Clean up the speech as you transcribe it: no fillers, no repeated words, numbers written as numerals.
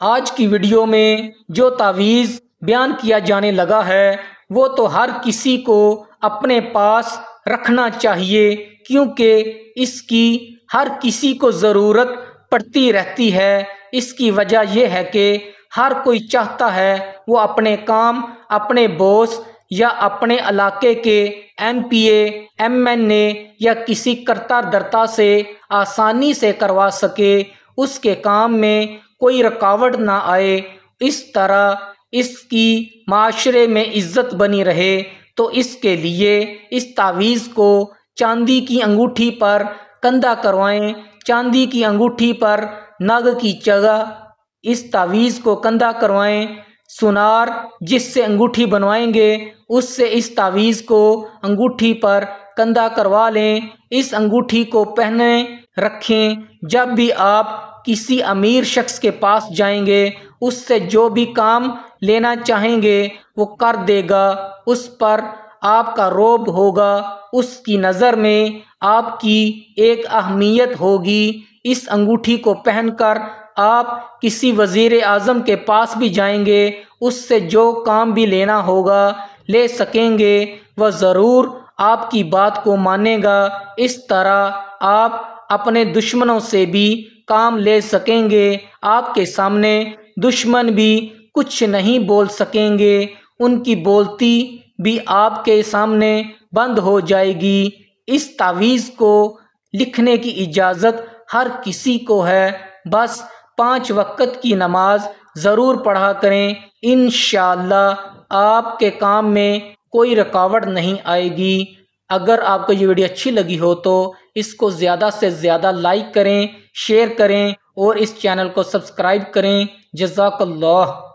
آج کی ویڈیو میں جو تعویذ بیان کیا جانے لگا ہے وہ تو ہر کسی کو اپنے پاس رکھنا چاہیے، کیونکہ اس کی ہر کسی کو ضرورت پڑتی رہتی ہے۔ اس کی وجہ یہ ہے کہ ہر کوئی چاہتا ہے وہ اپنے کام اپنے باس یا اپنے علاقے کے ایم پی اے، ایم این اے یا کسی کرتا دھرتا سے آسانی سے کروا سکے، اس کے کام میں کوئی رکاوٹ نہ آئے، اس طرح اس کی معاشرے میں عزت بنی رہے۔ تو اس کے لیے اس تعویذ کو چاندی کی انگوٹھی پر کندھا کروائیں۔ چاندی کی انگوٹھی پر نگ کی جگہ اس تعویذ کو کندھا کروائیں۔ سونار جس سے انگوٹھی بنوائیں گے اس سے اس تعویذ کو انگوٹھی پر کندھا کروا لیں۔ اس انگوٹھی کو پہنے رکھیں۔ جب بھی آپ کسی امیر شخص کے پاس جائیں گے اس سے جو بھی کام لینا چاہیں گے وہ کر دے گا، اس پر آپ کا رعب ہوگا، اس کی نظر میں آپ کی ایک اہمیت ہوگی۔ اس انگوٹھی کو پہن کر آپ کسی وزیر اعظم کے پاس بھی جائیں گے، اس سے جو کام بھی لینا ہوگا لے سکیں گے، وہ ضرور آپ کی بات کو مانے گا۔ اس طرح آپ اپنے دشمنوں سے بھی کام لے سکیں گے۔ آپ کے سامنے دشمن بھی کچھ نہیں بول سکیں گے، ان کی بولتی بھی آپ کے سامنے بند ہو جائے گی۔ اس تعویذ کو لکھنے کی اجازت ہر کسی کو ہے، بس 5 وقت کی نماز ضرور پڑھا کریں، انشاءاللہ آپ کے کام میں کوئی رکاوٹ نہیں آئے گی۔ اگر آپ کو یہ ویڈیو اچھی لگی ہو تو اس کو زیادہ سے زیادہ لائک کریں، شیئر کریں اور اس چینل کو سبسکرائب کریں۔ جزاک اللہ۔